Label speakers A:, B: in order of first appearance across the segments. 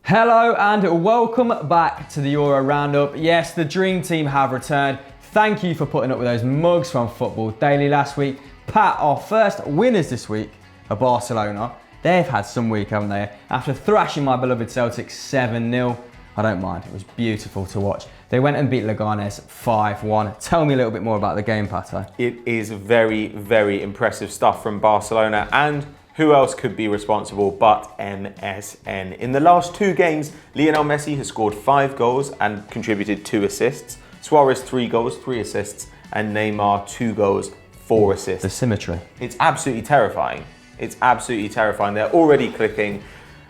A: Hello and welcome back to the Euro Roundup. Yes, the Dream Team have returned. Thank you for putting up with those mugs from Football Daily last week. Pat, our first winners this week are Barcelona. They've had some week, haven't they? After thrashing my beloved Celtics 7-0, I don't mind. It was beautiful to watch. They went and beat Leganes 5-1. Tell me a little bit more about the game, Pato.
B: It is very, very impressive stuff from Barcelona, and who else could be responsible but MSN? In the last two games, Lionel Messi has scored 5 goals and contributed 2 assists. Suarez 3 goals, 3 assists, and Neymar 2 goals, 4 assists.
A: The symmetry.
B: It's absolutely terrifying. It's absolutely terrifying. They're already clicking,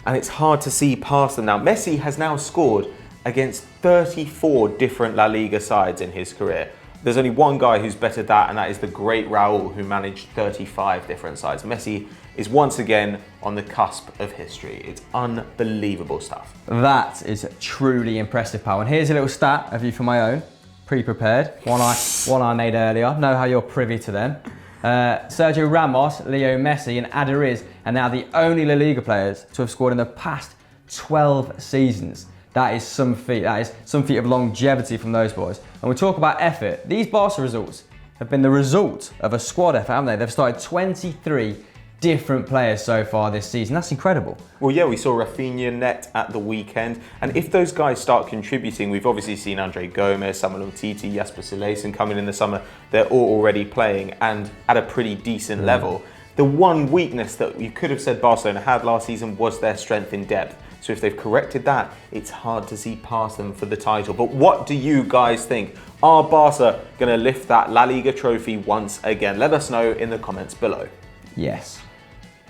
B: and it's hard to see past them now. Messi has now scored against 34 different La Liga sides in his career. There's only one guy who's bettered that, and that is the great Raul, who managed 35 different sides. Messi is once again on the cusp of history. It's unbelievable stuff.
A: That is truly impressive, pal. And here's a little stat of you for my own, pre-prepared. One I made earlier. Know how you're privy to them. Sergio Ramos, Leo Messi, and Aduriz are now the only La Liga players to have scored in the past 12 seasons. That is some feat. That is some feat of longevity from those boys. And we talk about effort. These Barca results have been the result of a squad effort, haven't they? They've started 23 different players so far this season. That's incredible.
B: Well, yeah, we saw Rafinha net at the weekend. And if those guys start contributing, we've obviously seen Andre Gomez, Samuel Umtiti, Jasper Cillessen coming in the summer. They're all already playing and at a pretty decent level. The one weakness that you could have said Barcelona had last season was their strength in depth. So if they've corrected that, it's hard to see past them for the title. But what do you guys think? Are Barca going to lift that La Liga trophy once again? Let us know in the comments below.
A: Yes.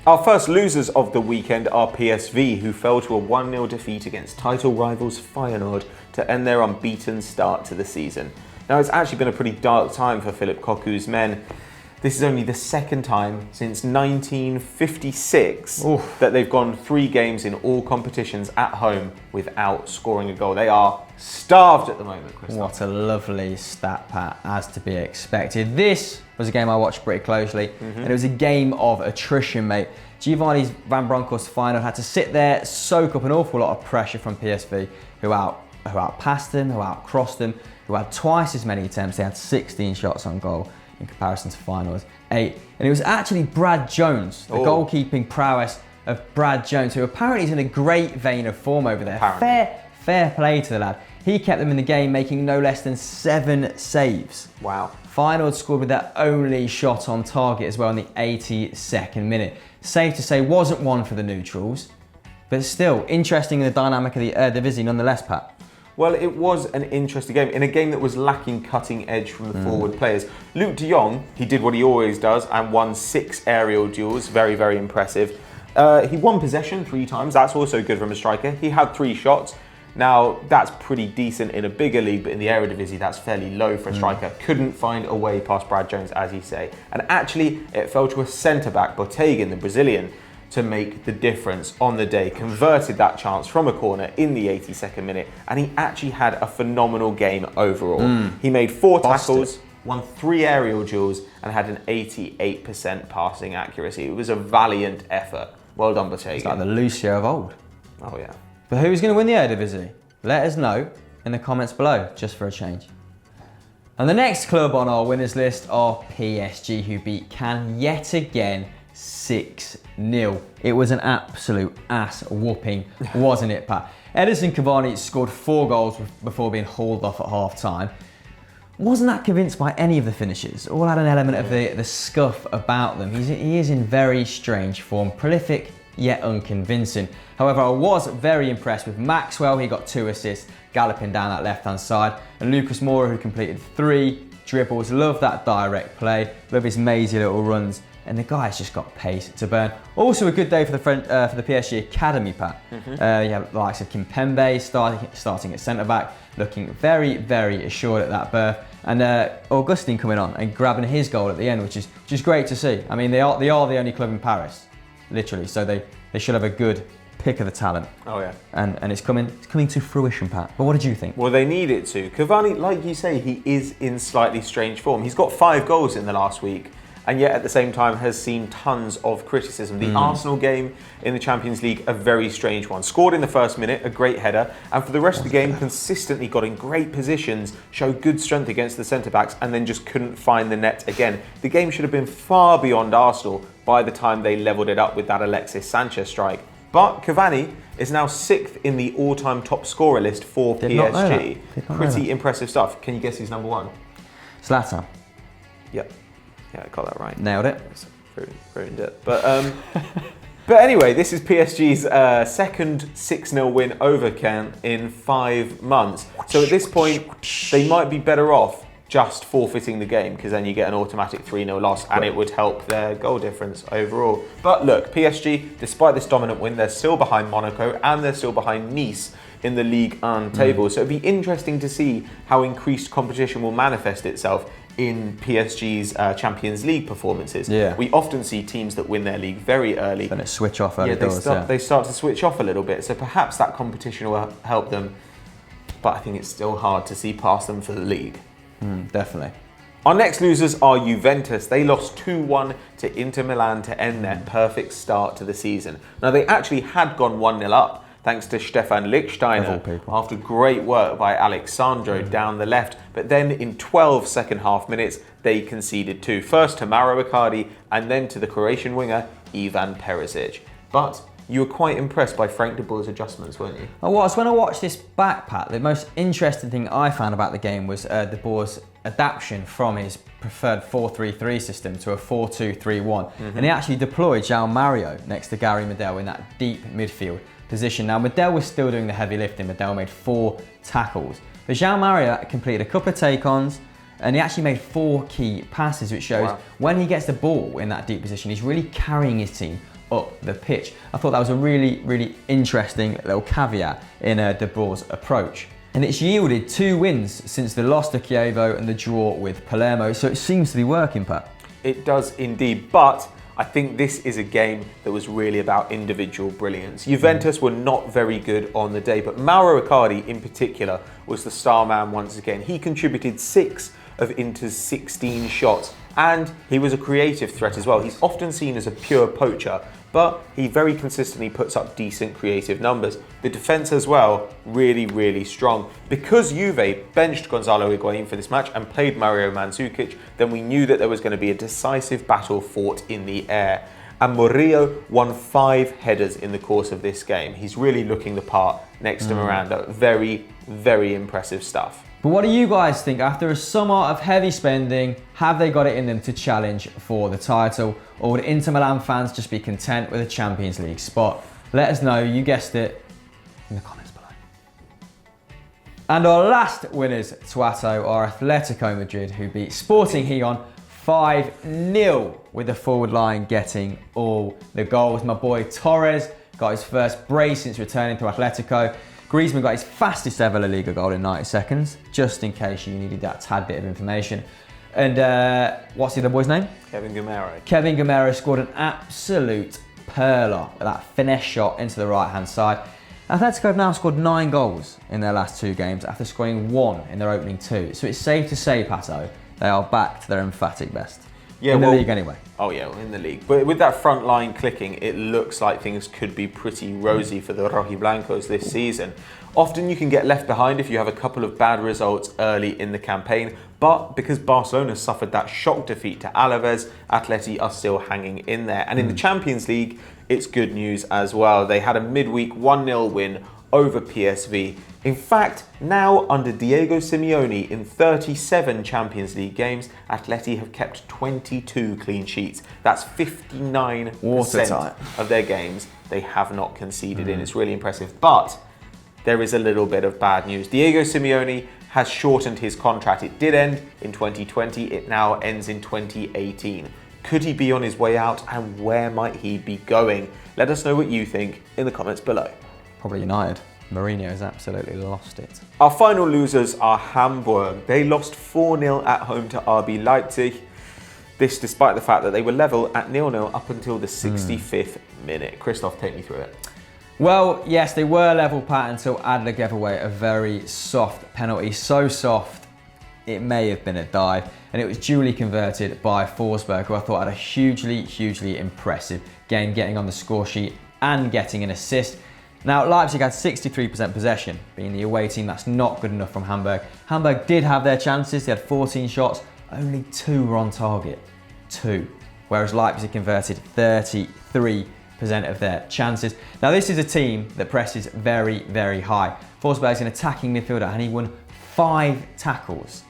B: Our first losers of the weekend are PSV, who fell to a 1-0 defeat against title rivals Feyenoord to end their unbeaten start to the season. Now, it's actually been a pretty dark time for Philip Cocu's men. This is only the second time since 1956 that they've gone 3 games in all competitions at home without scoring a goal. They are starved at the moment, Chris.
A: What a lovely stat, Pat, as to be expected. This was a game I watched pretty closely, and it was a game of attrition, mate. Giovanni Van Bronckhorst final had to sit there, soak up an awful lot of pressure from PSV, who outpassed them, who outcrossed them, who had twice as many attempts. They had 16 shots on goal in comparison to finals 8. And it was actually Brad Jones, the goalkeeping prowess of Brad Jones, who apparently is in a great vein of form over there. Fair play to the lad. He kept them in the game, making no less than 7 saves.
B: Wow.
A: Feyenoord scored with their only shot on target as well in the 82nd minute. Safe to say, wasn't one for the neutrals, but still interesting in the dynamic of the Eredivisie nonetheless, Pat.
B: Well, it was an interesting game, in a game that was lacking cutting edge from the forward players. Luke de Jong, he did what he always does and won 6 aerial duels. Very, very impressive. He won possession 3 times. That's also good from a striker. He had 3 shots. Now, that's pretty decent in a bigger league, but in the Eredivisie, that's fairly low for a striker. Couldn't find a way past Brad Jones, as you say. And actually, it fell to a centre-back, Botegan, the Brazilian, to make the difference on the day. Converted that chance from a corner in the 82nd minute, and he actually had a phenomenal game overall. He made 4 tackles, won 3 aerial duels, and had an 88% passing accuracy. It was a valiant effort. Well done, Botegan.
A: It's like the Lucio of old.
B: Oh, yeah.
A: But who's going to win the Eredivisie? Let us know in the comments below, just for a change. And the next club on our winners list are PSG, who beat Cannes yet again 6-0. It was an absolute ass whooping, wasn't it, Pat? Edinson Cavani scored 4 goals before being hauled off at half time. Wasn't that convinced by any of the finishes. All had an element of the scuff about them. He is in very strange form, prolific yet unconvincing. However, I was very impressed with Maxwell. He got 2 assists galloping down that left-hand side, and Lucas Moura, who completed 3 dribbles. Love that direct play, love his mazy little runs, and the guy's just got pace to burn. Also a good day for the PSG Academy, Pat. You have the likes of Kimpembe starting at centre-back, looking very, very assured at that berth, and Augustin coming on and grabbing his goal at the end, which is just great to see. I mean, they are the only club in Paris, literally, so they should have a good pick of the talent.
B: Oh, yeah.
A: And it's coming to fruition, Pat. But what did you think?
B: Well, they need it to. Cavani, like you say, he is in slightly strange form. He's got 5 goals in the last week, and yet at the same time has seen tons of criticism. The Arsenal game in the Champions League, a very strange one. Scored in the first minute, a great header, and for the rest of the game consistently got in great positions, showed good strength against the centre-backs, and then just couldn't find the net again. The game should have been far beyond Arsenal by the time they levelled it up with that Alexis Sanchez strike. But Cavani is now 6th in the all-time top scorer list for PSG. Pretty impressive stuff. Can you guess who's number 1?
A: Zlatan.
B: Yep. Yeah, I got that right.
A: Nailed it.
B: Ruined it. But anyway, this is PSG's second 6-0 win over Caen in 5 months. So at this point, they might be better off just forfeiting the game, because then you get an automatic 3-0 loss and it would help their goal difference overall. But look, PSG, despite this dominant win, they're still behind Monaco and they're still behind Nice in the Ligue 1 table. So it'd be interesting to see how increased competition will manifest itself in PSG's Champions League performances.
A: Yeah.
B: We often see teams that win their league very early.
A: Then it switch off early
B: They start to switch off a little bit. So perhaps that competition will help them. But I think it's still hard to see past them for the league.
A: Definitely.
B: Our next losers are Juventus. They lost 2-1 to Inter Milan to end their perfect start to the season. Now, they actually had gone 1-0 up, thanks to Stefan Lichtsteiner, after great work by Alexandro down the left. But then in 12 second half minutes, they conceded 2. First to Mauro Icardi, and then to the Croatian winger, Ivan Perisic. But you were quite impressed by Frank de Boer's adjustments, weren't you?
A: I was. When I watched this backpack, the most interesting thing I found about the game was de Boer's adaptation from his preferred 4-3-3 system to a 4-2-3-1. And he actually deployed João Mario next to Gary Medel in that deep midfield position. Now, Medel was still doing the heavy lifting. Medel made 4 tackles. But João Mario completed a couple of take-ons, and he actually made 4 key passes, which shows when he gets the ball in that deep position, he's really carrying his team up the pitch. I thought that was a really, really interesting little caveat in de Boer's approach. And it's yielded 2 wins since the loss to Chievo and the draw with Palermo, so it seems to be working, Pat.
B: It does indeed, but I think this is a game that was really about individual brilliance. Juventus were not very good on the day, but Mauro Icardi in particular was the star man once again. He contributed 6 of Inter's 16 shots, and he was a creative threat as well. He's often seen as a pure poacher, but he very consistently puts up decent creative numbers. The defence as well, really, really strong. Because Juve benched Gonzalo Higuain for this match and played Mario Mandzukic, then we knew that there was going to be a decisive battle fought in the air. And Murillo won 5 headers in the course of this game. He's really looking the part next to Miranda. Very, very impressive stuff.
A: But what do you guys think? After a summer of heavy spending, have they got it in them to challenge for the title? Or would Inter Milan fans just be content with a Champions League spot? Let us know, you guessed it, in the comments below. And our last winners, Tuato, are Atletico Madrid, who beat Sporting Gijon 5-0, with the forward line getting all the goals. My boy Torres got his first brace since returning to Atletico. Griezmann got his fastest ever La Liga goal in 90 seconds, just in case you needed that tad bit of information. And what's the other boy's name?
B: Kevin Gameiro.
A: Kevin Gameiro scored an absolute perler with that finesse shot into the right-hand side. Atletico have now scored 9 goals in their last 2 games after scoring 1 in their opening 2. So it's safe to say, Pato, they are back to their emphatic best.
B: Yeah,
A: in the league anyway.
B: Oh yeah, in the league. But with that front line clicking, it looks like things could be pretty rosy for the Rojiblancos this season. Often you can get left behind if you have a couple of bad results early in the campaign, but because Barcelona suffered that shock defeat to Alaves, Atleti are still hanging in there. And in the Champions League, it's good news as well. They had a midweek 1-0 win over PSV. In fact, now under Diego Simeone in 37 Champions League games, Atleti have kept 22 clean sheets. That's 59% of their games they have not conceded in. It's really impressive. But there is a little bit of bad news. Diego Simeone has shortened his contract. It did end in 2020. It now ends in 2018. Could he be on his way out, and where might he be going? Let us know what you think in the comments below.
A: Probably United. Mourinho has absolutely lost it.
B: Our final losers are Hamburg. They lost 4-0 at home to RB Leipzig. This despite the fact that they were level at 0-0 up until the 65th minute. Christoph, take me through it.
A: Well, yes, they were level, Pat, until Adler gave away a very soft penalty. So soft, it may have been a dive, and it was duly converted by Forsberg, who I thought had a hugely impressive game, getting on the score sheet and getting an assist. Now, Leipzig had 63% possession. Being the away team, that's not good enough from Hamburg. Hamburg did have their chances. They had 14 shots, only 2 were on target. 2. Whereas Leipzig converted 33% of their chances. Now, this is a team that presses very high. Forsberg's an attacking midfielder, and he won 5 tackles.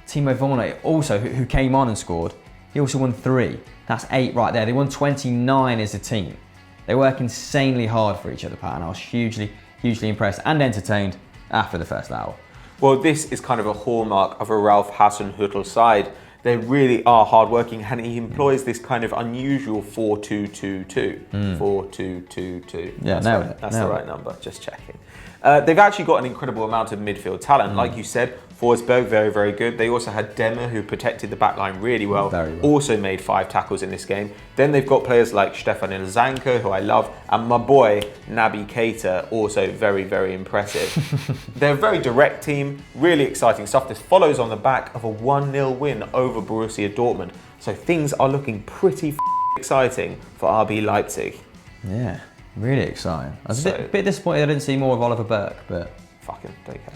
A: Timo Werner, also, who came on and scored, he also won 3. That's 8 right there. They won 29 as a team. They work insanely hard for each other, Pat, and I was hugely impressed and entertained after the first hour.
B: Well, this is kind of a hallmark of a Ralph Hasenhüttl side. They really are hardworking, and he employs this kind of unusual 4-2-2-2. 4-2-2-2.
A: Yeah, nailed it.
B: That's the right number, just checking. They've actually got an incredible amount of midfield talent. Like you said, Forsberg, very good. They also had Demmer, who protected the back line really well. Also made 5 tackles in this game. Then they've got players like Stefan Ilzanko, who I love, and my boy, Naby Keita, also very impressive. They're a very direct team, really exciting stuff. This follows on the back of a 1-0 win over Borussia Dortmund. So things are looking pretty exciting for RB Leipzig.
A: Yeah, really exciting. I was a bit disappointed I didn't see more of Oliver Burke, but
B: fucking don't care.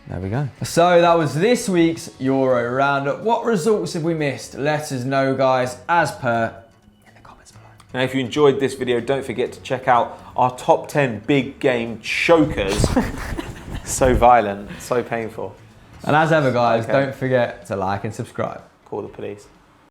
A: There we go. So that was this week's Euro Roundup. What results have we missed? Let us know, guys, as per in the comments below.
B: Now, if you enjoyed this video, don't forget to check out our top 10 big game chokers. So violent, so painful.
A: And as ever, guys, don't forget to like and subscribe.
B: Call the police.